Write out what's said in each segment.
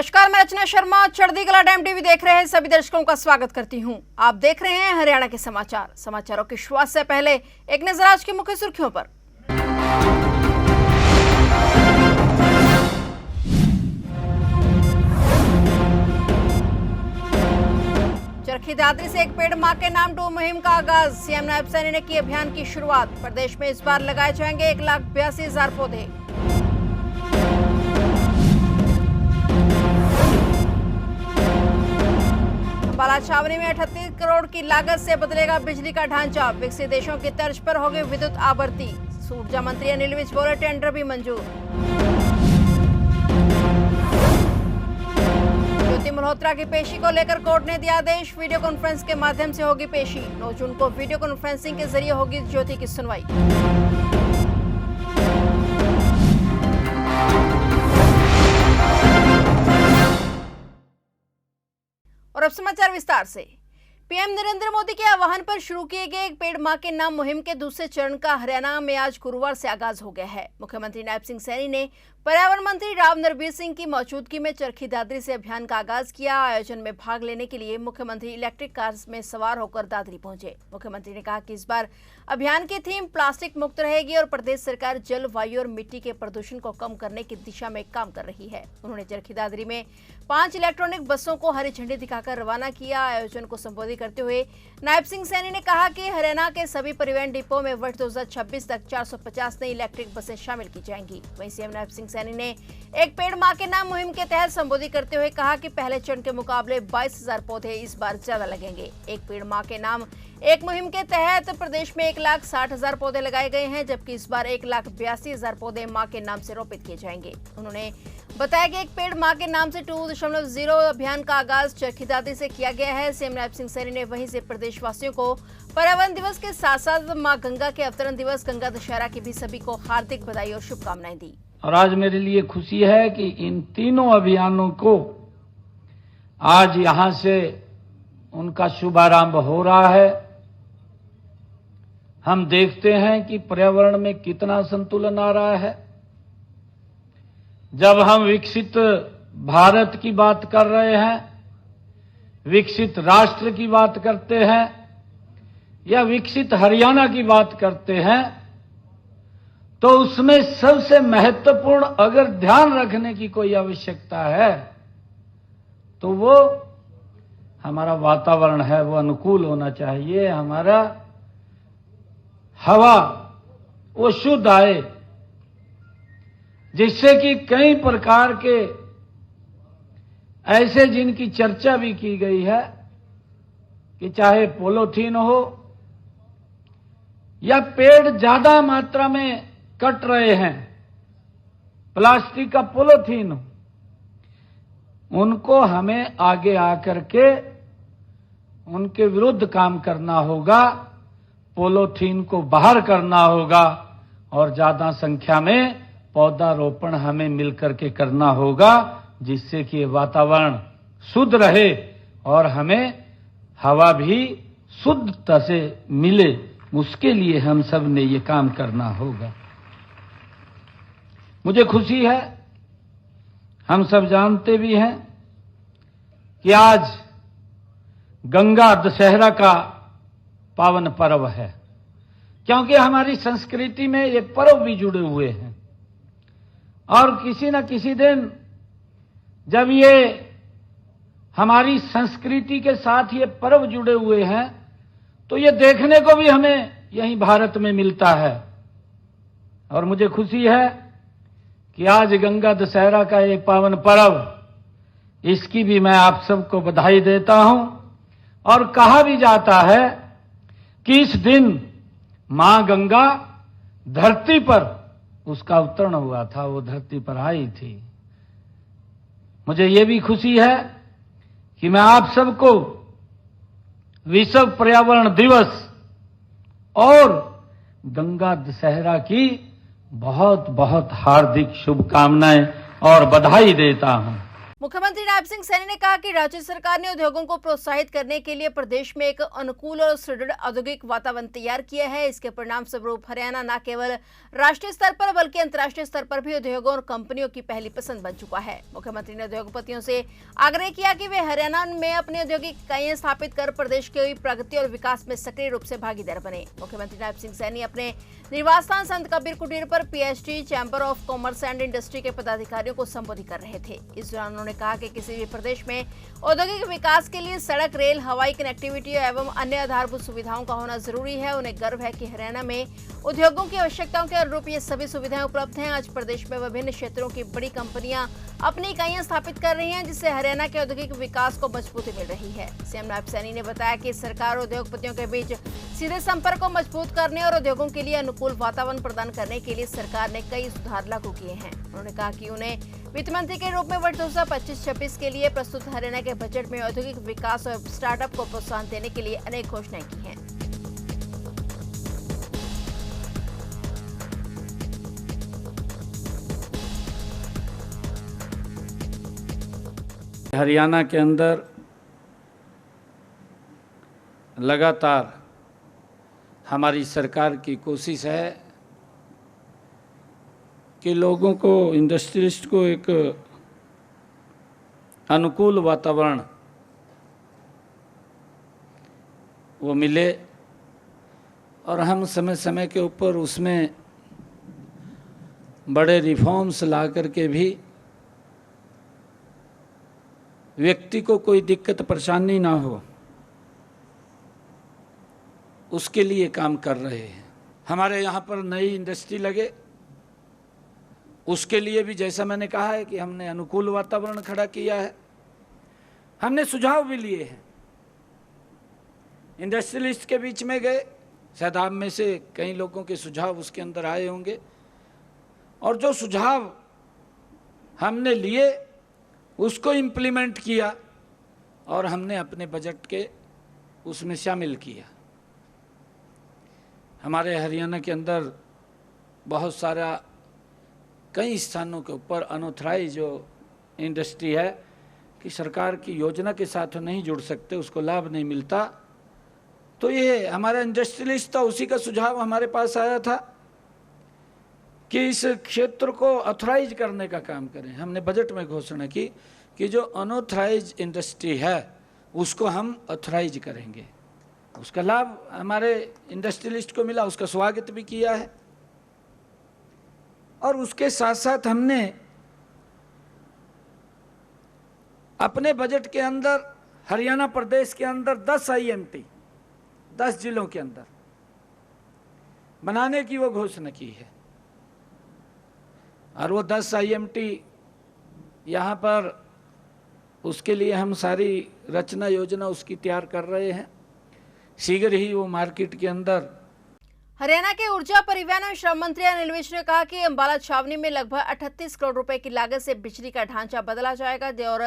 नमस्कार, मैं रचना शर्मा। चढ़ती कला टाइम टीवी देख रहे हैं सभी दर्शकों का स्वागत करती हूं। आप देख रहे हैं हरियाणा के समाचारों की शुरुआत से पहले एक नजर आज की मुख्य सुर्खियों पर। चरखी दादरी से एक पेड़ मां के नाम 2 मुहिम का आगाज। सीएम नायब सैनी ने की अभियान की शुरुआत। प्रदेश में इस बार लगाए जाएंगे 1,82,000 पौधे। अंबाला छावनी में 38 करोड़ की लागत से बदलेगा बिजली का ढांचा। विकसित देशों की तर्ज पर होगी विद्युत आपूर्ति। ऊर्जा मंत्री अनिल विज बोले टेंडर भी मंजूर। ज्योति मल्होत्रा की पेशी को लेकर कोर्ट ने दिया आदेश। वीडियो कॉन्फ्रेंस के माध्यम से होगी पेशी। 9 जून को वीडियो कॉन्फ्रेंसिंग के जरिए होगी ज्योति की सुनवाई। और अब समाचार विस्तार से। पीएम नरेंद्र मोदी के आह्वान पर शुरू किए गए एक पेड़ मां के नाम मुहिम के दूसरे चरण का हरियाणा में आज गुरुवार से आगाज हो गया है। मुख्यमंत्री नायब सिंह सैनी ने पर्यावरण मंत्री राव नरबीर सिंह की मौजूदगी में चरखी दादरी से अभियान का आगाज किया। आयोजन में भाग लेने के लिए मुख्यमंत्री इलेक्ट्रिक कार में सवार होकर दादरी पहुंचे। मुख्यमंत्री ने कहा कि इस बार अभियान की थीम प्लास्टिक मुक्त रहेगी और प्रदेश सरकार जल, वायु और मिट्टी के प्रदूषण को कम करने की दिशा में काम कर रही है। उन्होंने चरखी दादरी में 5 इलेक्ट्रॉनिक बसों को हरी झंडी दिखाकर रवाना किया। आयोजन को संबोधित करते हुए नायब सिंह सैनी ने कहा कि हरियाणा के सभी परिवहन डिपो में वर्ष 2026 तक 450 नई इलेक्ट्रिक बसें शामिल की जाएंगी। वहीं सीएम नायब सिंह सैनी ने एक पेड़ मां के नाम मुहिम के तहत संबोधित करते हुए कहा कि पहले चरण के मुकाबले 22,000 पौधे इस बार ज्यादा लगेंगे। एक पेड़ मां के नाम एक मुहिम के तहत प्रदेश में 1,60,000 पौधे लगाए गए हैं, जबकि इस बार 1,82,000 पौधे मां के नाम से रोपित किए जाएंगे। उन्होंने बताया कि एक पेड़ मां के नाम से 2.0 अभियान का आगाज चरखी दादरी से किया गया है। सीएम नायब सिंह सैनी ने वहीं से प्रदेशवासियों को पर्यावरण दिवस के साथ साथ मां गंगा के अवतरण दिवस, गंगा दशहरा की भी सभी को हार्दिक बधाई और शुभकामनाएं दी। और आज मेरे लिए खुशी है कि इन तीनों अभियानों को आज यहां से उनका शुभारंभ हो रहा है। हम देखते हैं कि पर्यावरण में कितना संतुलन आ रहा है। जब हम विकसित भारत की बात कर रहे हैं, विकसित राष्ट्र की बात करते हैं या विकसित हरियाणा की बात करते हैं, तो उसमें सबसे महत्वपूर्ण अगर ध्यान रखने की कोई आवश्यकता है तो वो हमारा वातावरण है, वो अनुकूल होना चाहिए। हमारा हवा वो शुद्ध आए, जिससे कि कई प्रकार के ऐसे जिनकी चर्चा भी की गई है कि चाहे पॉलीथीन हो या पेड़ ज्यादा मात्रा में कट रहे हैं, प्लास्टिक का पॉलीथीन हो, उनको हमें आगे आकर के उनके विरुद्ध काम करना होगा। पॉलीथीन को बाहर करना होगा और ज्यादा संख्या में पौधारोपण हमें मिलकर के करना होगा, जिससे कि वातावरण शुद्ध रहे और हमें हवा भी शुद्धता से मिले। उसके लिए हम सब ने ये काम करना होगा। मुझे खुशी है, हम सब जानते भी हैं कि आज गंगा दशहरा का पावन पर्व है, क्योंकि हमारी संस्कृति में ये पर्व भी जुड़े हुए हैं। और किसी न किसी दिन जब ये हमारी संस्कृति के साथ ये पर्व जुड़े हुए हैं, तो ये देखने को भी हमें यहीं भारत में मिलता है। और मुझे खुशी है कि आज गंगा दशहरा का ये पावन पर्व, इसकी भी मैं आप सबको बधाई देता हूं। और कहा भी जाता है कि इस दिन मां गंगा धरती पर उसका अवतरण हुआ था, वो धरती पर आई थी। मुझे ये भी खुशी है कि मैं आप सबको विश्व पर्यावरण दिवस और गंगा दशहरा की बहुत बहुत हार्दिक शुभकामनाएं और बधाई देता हूं। मुख्यमंत्री नायब सिंह सैनी ने कहा कि राज्य सरकार ने उद्योगों को प्रोत्साहित करने के लिए प्रदेश में एक अनुकूल और सुदृढ़ औद्योगिक वातावरण तैयार किया है। इसके परिणाम स्वरूप हरियाणा न केवल राष्ट्रीय स्तर पर बल्कि अंतर्राष्ट्रीय स्तर पर भी उद्योगों और कंपनियों की पहली पसंद बन चुका है। मुख्यमंत्री ने उद्योगपतियों से आग्रह किया कि वे हरियाणा में अपनी औद्योगिक इकाइयां स्थापित कर प्रदेश की प्रगति और विकास में सक्रिय रूप से भागीदार बने। मुख्यमंत्री नायब सिंह सैनी अपने निवास स्थान संत कबीर कुटीर पर PhD chamber of commerce and industry के पदाधिकारियों को संबोधित कर रहे थे। इस दौरान उन्होंने कहा कि किसी भी प्रदेश में औद्योगिक विकास के लिए सड़क, रेल, हवाई कनेक्टिविटी एवं अन्य आधारभूत सुविधाओं का होना जरूरी है। उन्हें गर्व है कि हरियाणा में उद्योगों की आवश्यकताओं के अनुरूप ये सभी सुविधाएं उपलब्ध हैं। आज प्रदेश में विभिन्न क्षेत्रों की बड़ी कंपनियां अपनी इकाइयां स्थापित कर रही हैं, जिससे हरियाणा के औद्योगिक विकास को मजबूती मिल रही है। सीएम नायब सैनी ने बताया कि सरकार उद्योगपतियों के बीच सीधे संपर्क को मजबूत करने और उद्योगों के लिए अनुकूल वातावरण प्रदान करने के लिए सरकार ने कई सुधार लागू किए हैं। उन्होंने कहा कि उन्हें वित्त मंत्री के रूप में वर्ष 2025-26 के लिए प्रस्तुत हरियाणा के बजट में औद्योगिक विकास और स्टार्टअप को प्रोत्साहन देने के लिए अनेक घोषणाएं की हैं। हरियाणा के अंदर लगातार हमारी सरकार की कोशिश है कि लोगों को, इंडस्ट्रियलिस्ट को एक अनुकूल वातावरण वो मिले और हम समय समय के ऊपर उसमें बड़े रिफॉर्म्स ला करके भी व्यक्ति को कोई दिक्कत परेशानी ना हो, उसके लिए काम कर रहे हैं। हमारे यहाँ पर नई इंडस्ट्री लगे, उसके लिए भी जैसा मैंने कहा है कि हमने अनुकूल वातावरण खड़ा किया है। हमने सुझाव भी लिए हैं, इंडस्ट्रियलिस्ट के बीच में गए, शायद आप में से कई लोगों के सुझाव उसके अंदर आए होंगे, और जो सुझाव हमने लिए उसको इम्प्लीमेंट किया और हमने अपने बजट के उसमें शामिल किया। हमारे हरियाणा के अंदर बहुत सारा कई स्थानों के ऊपर अनऑथराइज जो इंडस्ट्री है कि सरकार की योजना के साथ नहीं जुड़ सकते, उसको लाभ नहीं मिलता। तो ये हमारा इंडस्ट्रियलिस्ट था, उसी का सुझाव हमारे पास आया था कि इस क्षेत्र को ऑथराइज करने का काम करें। हमने बजट में घोषणा की कि जो अनऑथराइज इंडस्ट्री है उसको हम ऑथराइज करेंगे। उसका लाभ हमारे इंडस्ट्रियलिस्ट को मिला, उसका स्वागत भी किया है। और उसके साथ साथ हमने अपने बजट के अंदर हरियाणा प्रदेश के अंदर 10 IMT 10 जिलों के अंदर बनाने की वो घोषणा की है। और वो 10 IMT यहाँ पर उसके लिए हम सारी रचना योजना उसकी तैयार कर रहे हैं। शीघ्र ही वो मार्केट के अंदर। हरियाणा के ऊर्जा, परिवहन और श्रम मंत्री अनिल विज ने कहा कि अंबाला छावनी में लगभग 38 करोड़ रुपए की लागत से बिजली का ढांचा बदला जाएगा और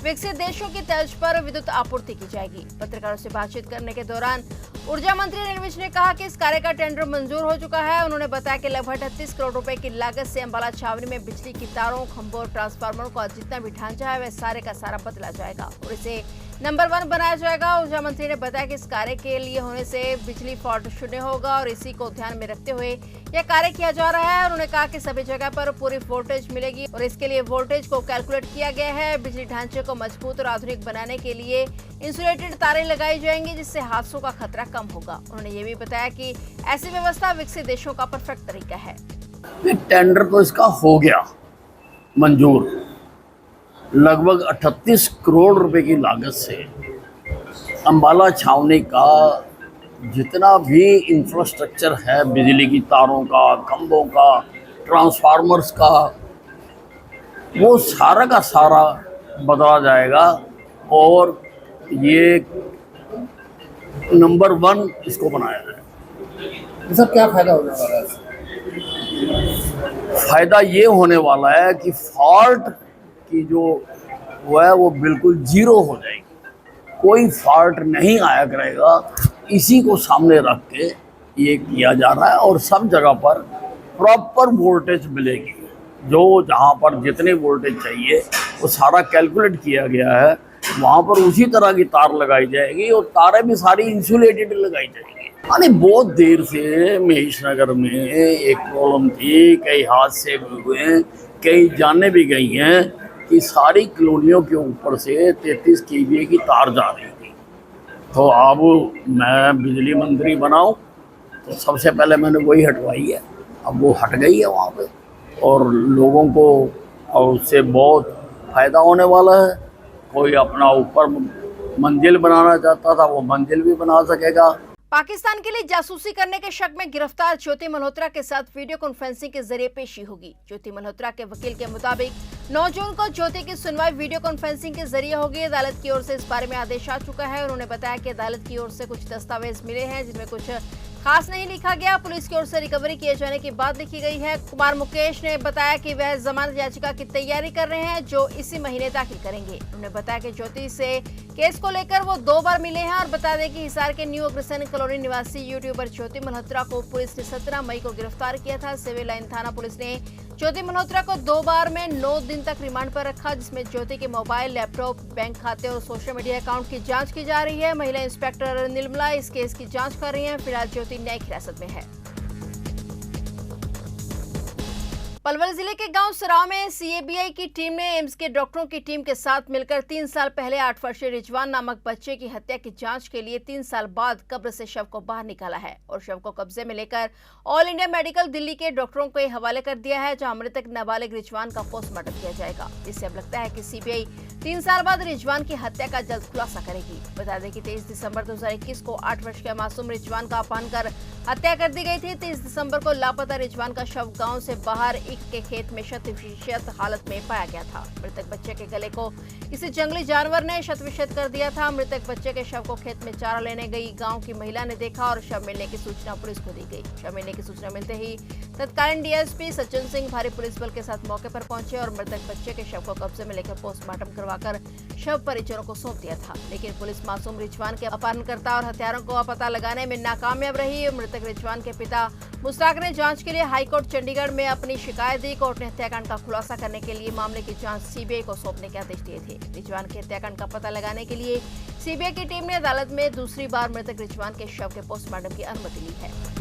विकसित देशों की तर्ज पर विद्युत आपूर्ति की जाएगी। पत्रकारों से बातचीत करने के दौरान ऊर्जा मंत्री अनिल विज ने कहा कि इस कार्य का टेंडर मंजूर हो चुका है। उन्होंने बताया कि लगभग 38 करोड़ रुपए की लागत से अंबाला छावनी में बिजली की तारों, खंभों और ट्रांसफार्मरों का जितना भी ढांचा है वह सारे का सारा बदला जाएगा और इसे नंबर 1 बनाया जाएगा। ऊर्जा मंत्री ने बताया कि इस कार्य के लिए होने से बिजली फॉल्ट शून्य होगा और इसी को ध्यान में रखते हुए यह कार्य किया जा रहा है। उन्होंने कहा कि सभी जगह पर पूरी वोल्टेज मिलेगी और इसके लिए वोल्टेज को कैलकुलेट किया गया है। बिजली ढांचे को मजबूत और आधुनिक बनाने के लिए इंसुलेटेड तारें लगाई जाएंगी, जिससे हादसों का खतरा कम होगा। उन्होंने ये भी बताया कि ऐसी व्यवस्था विकसित देशों का परफेक्ट तरीका है। टेंडर तो इसका हो गया मंजूर, लगभग 38 करोड़ रुपए की लागत से अंबाला छावनी का जितना भी इंफ्रास्ट्रक्चर है, बिजली की तारों का, खंभों का, ट्रांसफार्मर्स का, वो सारा का सारा बदला जाएगा और ये नंबर 1 इसको बनाया जाएगा। सर क्या फायदा होने वाला है? फायदा ये होने वाला है कि फॉल्ट की जो वो है वो बिल्कुल जीरो हो जाएगी, कोई फॉल्ट नहीं आया करेगा। इसी को सामने रख के ये किया जा रहा है और सब जगह पर प्रॉपर वोल्टेज मिलेगी। जो जहाँ पर जितने वोल्टेज चाहिए वो सारा कैलकुलेट किया गया है, वहाँ पर उसी तरह की तार लगाई जाएगी और तारें भी सारी इंसुलेटेड लगाई जाएगी। यानी बहुत देर से महेश नगर में एक प्रॉब्लम थी, कई हादसे भी हुए हैं, कई जाने भी गई हैं कि सारी कॉलोनियों के ऊपर से 33 kVA की तार जा रही थी। तो अब मैं बिजली मंत्री बनाऊं तो सबसे पहले मैंने वही हटवाई है। अब वो हट गई है वहाँ पे और लोगों को और उससे बहुत फ़ायदा होने वाला है। कोई अपना ऊपर मंजिल बनाना चाहता था वो मंजिल भी बना सकेगा। पाकिस्तान के लिए जासूसी करने के शक में गिरफ्तार ज्योति मल्होत्रा के साथ वीडियो कॉन्फ्रेंसिंग के जरिए पेशी होगी। ज्योति मल्होत्रा के वकील के मुताबिक 9 जून को ज्योति की सुनवाई वीडियो कॉन्फ्रेंसिंग के जरिए होगी। अदालत की ओर से इस बारे में आदेश आ चुका है। उन्होंने बताया कि अदालत की ओर से कुछ दस्तावेज मिले हैं जिनमें कुछ खास नहीं लिखा गया। पुलिस की ओर से रिकवरी किए जाने की बात लिखी गई है। कुमार मुकेश ने बताया कि वह जमानत याचिका की तैयारी कर रहे हैं जो इसी महीने दाखिल करेंगे। उन्होंने बताया कि ज्योति से केस को लेकर वो 2 बार मिले हैं और बता दें कि हिसार के न्यू अग्रसेन कॉलोनी निवासी यूट्यूबर ज्योति मल्होत्रा को पुलिस ने 17 मई को गिरफ्तार किया था। सिविल लाइन थाना पुलिस ने ज्योति मल्होत्रा को 2 बार में 9 दिन तक रिमांड पर रखा, जिसमें ज्योति के मोबाइल, लैपटॉप, बैंक खाते और सोशल मीडिया अकाउंट की जांच की जा रही है। महिला इंस्पेक्टर निर्मला इस केस की जांच कर रही हैं। फिलहाल ज्योति न्यायिक हिरासत में है। पलवल जिले के गांव सराव में सीएबीआई की टीम ने एम्स के डॉक्टरों की टीम के साथ मिलकर 3 साल पहले 8 वर्षीय रिजवान नामक बच्चे की हत्या की जांच के लिए 3 साल बाद कब्र से शव को बाहर निकाला है और शव को कब्जे में लेकर ऑल इंडिया मेडिकल दिल्ली के डॉक्टरों को हवाले कर दिया है, जहां मृतक नाबालिग रिजवान का पोस्टमार्टम किया जाएगा। इससे अब लगता है कि सीबीआई 3 साल बाद रिजवान की हत्या का जल्द खुलासा करेगी। बता दें कि 23 दिसंबर 2021 को 8 वर्ष के मासूम रिजवान का अपहरण कर हत्या कर दी गई थी। 23 दिसंबर को लापता रिजवान का शव गांव से बाहर ईख के खेत में शत-विशत हालत में पाया गया था। मृतक बच्चे के गले को किसी जंगली जानवर ने शत-विशत कर दिया था। मृतक बच्चे के शव को खेत में चारा लेने गई गांव की महिला ने देखा और शव मिलने की सूचना पुलिस को दी गई। शव मिलने की सूचना मिलते ही तत्कालीन डीएसपी सचिन सिंह भारी पुलिस बल के साथ मौके पर पहुंचे और मृतक बच्चे के शव को कब्जे में लेकर पोस्टमार्टम करवाकर शव परिजनों को सौंप दिया था। लेकिन पुलिस मासूम रिजवान के अपहरणकर्ता और हत्यारों को पता लगाने में नाकामयाब रही। मृतक रिजवान के पिता मुश्ताक ने जांच के लिए हाईकोर्ट चंडीगढ़ में अपनी शिकायत दी। कोर्ट ने हत्याकांड का खुलासा करने के लिए मामले की जांच सीबीआई को सौंपने के आदेश दिए थे। रिजवान के हत्याकांड का पता लगाने के लिए सीबीआई की टीम ने अदालत में दूसरी बार मृतक रिजवान के शव के पोस्टमार्टम की अनुमति ली है।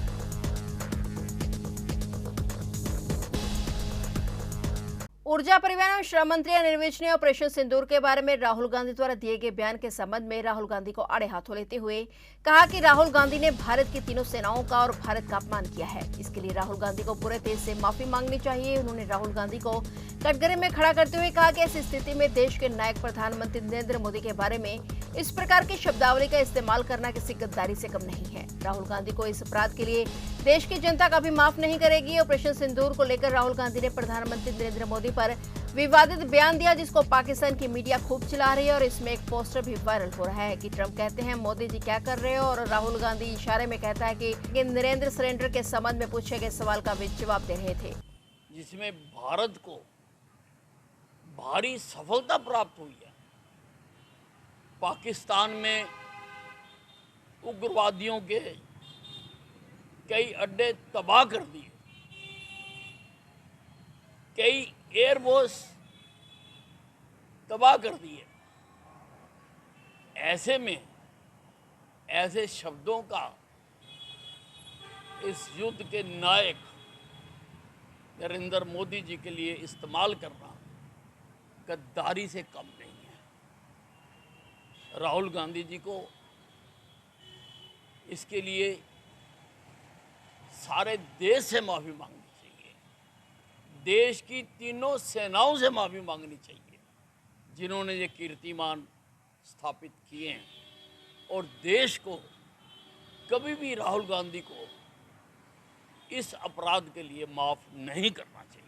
ऊर्जा परिवहन एवं श्रम मंत्री अनिल विज ने ऑपरेशन सिंदूर के बारे में राहुल गांधी द्वारा दिए गए बयान के संबंध में राहुल गांधी को आड़े हाथों लेते हुए कहा कि राहुल गांधी ने भारत की तीनों सेनाओं का और भारत का अपमान किया है। इसके लिए राहुल गांधी को पूरे देश से माफी मांगनी चाहिए। उन्होंने राहुल गांधी को कटघरे में खड़ा करते हुए कहा कि ऐसी स्थिति में देश के नायक प्रधानमंत्री नरेंद्र मोदी के बारे में इस प्रकार की शब्दावली का इस्तेमाल करना किसी गद्दारी से कम नहीं है। राहुल गांधी को इस अपराध के लिए देश की जनता कभी माफ नहीं करेगी। ऑपरेशन सिंदूर को लेकर राहुल गांधी ने प्रधानमंत्री नरेंद्र मोदी पर विवादित बयान दिया, जिसको पाकिस्तान की मीडिया खूब चला रही है और इसमें एक पोस्टर भी वायरल हो रहा है कि ट्रंप कहते हैं मोदी जी क्या कर रहे हो और राहुल गांधी इशारे में कहता है कि नरेंद्र सरेंडर के संबंध में पूछे गए सवाल का वे जवाब दे रहे थे, जिसमें भारत को भारी सफलता प्राप्त हुई है। पाकिस्तान में उग्रवादियों के कई अड्डे तबाह कर दिए, कई एयरबेस तबाह कर दिए। ऐसे में ऐसे शब्दों का इस युद्ध के नायक नरेंद्र मोदी जी के लिए इस्तेमाल करना गद्दारी से कम नहीं है। राहुल गांधी जी को इसके लिए सारे देश से माफी मांगनी चाहिए, देश की तीनों सेनाओं से माफी मांगनी चाहिए जिन्होंने ये कीर्तिमान स्थापित किए हैं, और देश को कभी भी राहुल गांधी को इस अपराध के लिए माफ नहीं करना चाहिए।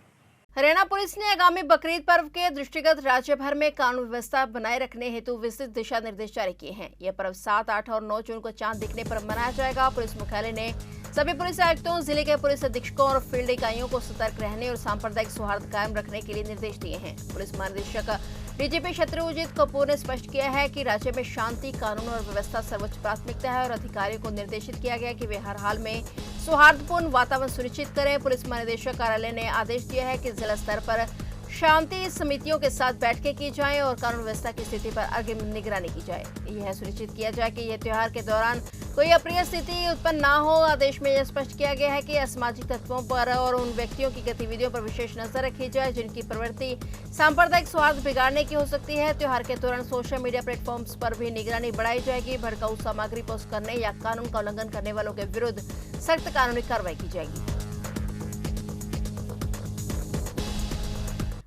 हरियाणा पुलिस ने आगामी बकरीद पर्व के दृष्टिगत राज्य भर में कानून व्यवस्था बनाए रखने हेतु विस्तृत दिशा निर्देश जारी किए हैं। यह पर्व 7, 8 और 9 जून को चांद दिखने पर मनाया जाएगा। पुलिस मुख्यालय ने सभी पुलिस आयुक्तों, जिले के पुलिस अधीक्षकों और फील्ड इकाइयों को सतर्क रहने और सांप्रदायिक सौहार्द कायम रखने के लिए निर्देश दिए हैं। पुलिस महानिदेशक डीजीपी शत्रुजीत कपूर ने स्पष्ट किया है कि राज्य में शांति, कानून और व्यवस्था सर्वोच्च प्राथमिकता है और अधिकारियों को निर्देशित किया गया कि वे हर हाल में सौहार्दपूर्ण वातावरण सुनिश्चित करें। पुलिस महानिदेशक कार्यालय ने आदेश दिया है कि जिला स्तर पर शांति समितियों के साथ बैठकें की जाएं और कानून व्यवस्था की स्थिति पर अग्रिम निगरानी की जाए। यह सुनिश्चित किया जाए कि यह त्योहार के दौरान कोई अप्रिय स्थिति उत्पन्न न हो। आदेश में यह स्पष्ट किया गया है कि असामाजिक तत्वों पर और उन व्यक्तियों की गतिविधियों पर विशेष नजर रखी जाए जिनकी प्रवृत्ति सांप्रदायिक सौहार्द बिगाड़ने की हो सकती है। त्योहार के दौरान सोशल मीडिया प्लेटफॉर्म्स पर भी निगरानी बढ़ाई जाएगी। भड़काऊ सामग्री पोस्ट करने या कानून का उल्लंघन करने वालों के विरुद्ध सख्त कानूनी कार्रवाई की जाएगी।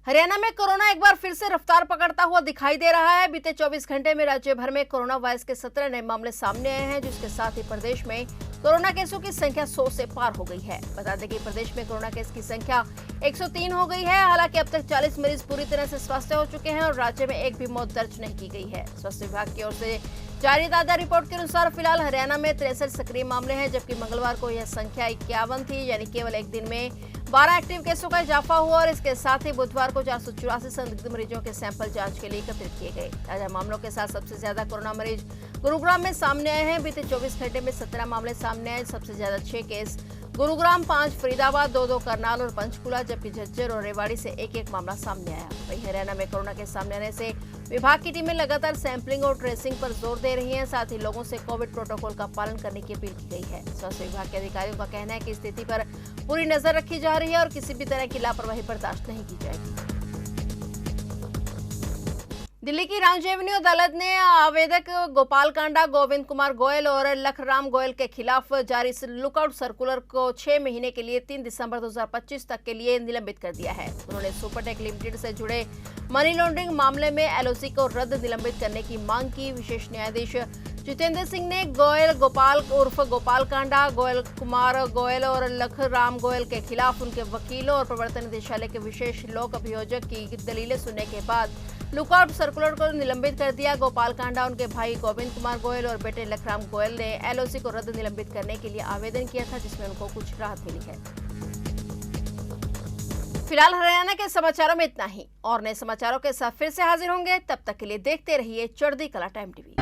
हरियाणा में कोरोना एक बार फिर से रफ्तार पकड़ता हुआ दिखाई दे रहा है। बीते 24 घंटे में राज्य भर में कोरोना वायरस के 17 नए मामले सामने आए हैं, जिसके साथ ही प्रदेश में कोरोना केसों की संख्या 100 से पार हो गई है। बता दें कि प्रदेश में कोरोना केस की संख्या 103 हो गई है। हालांकि अब तक 40 मरीज पूरी तरह से स्वस्थ हो चुके हैं और राज्य में एक भी मौत दर्ज नहीं की गई है। स्वास्थ्य विभाग की ओर से जारी ताजा रिपोर्ट के अनुसार फिलहाल हरियाणा में 63 सक्रिय मामले हैं, जबकि मंगलवार को यह संख्या 51 थी, यानी केवल एक दिन में 12 एक्टिव केसों का इजाफा हुआ और इसके साथ ही बुधवार को 484 संदिग्ध मरीजों के सैंपल जांच के लिए एकत्रित किए गए। ताजा मामलों के साथ सबसे ज्यादा कोरोना मरीज गुरुग्राम में सामने आए हैं। बीते 24 घंटे में 17 मामले सामने आए। सबसे ज्यादा 6 केस गुरुग्राम, 5 फरीदाबाद, 2 करनाल और पंचकुला, जबकि झज्जर और रेवाड़ी से एक मामला सामने आया। वहीं हरियाणा में कोरोना के सामने आने से विभाग की टीमें लगातार सैंपलिंग और ट्रेसिंग पर जोर दे रही हैं। साथ ही लोगों से कोविड प्रोटोकॉल का पालन करने की अपील की गई है। स्वास्थ्य विभाग के अधिकारियों का कहना है कि स्थिति पर पूरी नजर रखी जा रही है और किसी भी तरह की लापरवाही बर्दाश्त नहीं की जाएगी। दिल्ली की रामजी एवेन्यू अदालत ने आवेदक गोपाल कांडा, गोविंद कुमार गोयल और लखराम गोयल के खिलाफ जारी लुकआउट सर्कुलर को 6 महीने के लिए 3 दिसंबर 2025 तक के लिए निलंबित कर दिया है। उन्होंने सुपरटेक लिमिटेड से जुड़े मनी लॉन्ड्रिंग मामले में एलओसी को रद्द निलंबित करने की मांग की। विशेष न्यायाधीश जितेंद्र सिंह ने गोयल गोपाल उर्फ गोपाल कांडा, गोयल कुमार गोयल और लखराम गोयल के खिलाफ उनके वकीलों और प्रवर्तन निदेशालय के विशेष लोक अभियोजक की दलीलें सुनने के बाद लुकआउट सर्कुलर को निलंबित कर दिया। गोपाल कांडा, उनके भाई गोविंद कुमार गोयल और बेटे लखराम गोयल ने एलओसी को रद्द निलंबित करने के लिए आवेदन किया था, जिसमें उनको कुछ राहत मिली है। फिलहाल हरियाणा के समाचारों में इतना ही। और नए समाचारों के साथ फिर से हाजिर होंगे। तब तक के लिए देखते रहिए चढ़ती कला टाइम टीवी।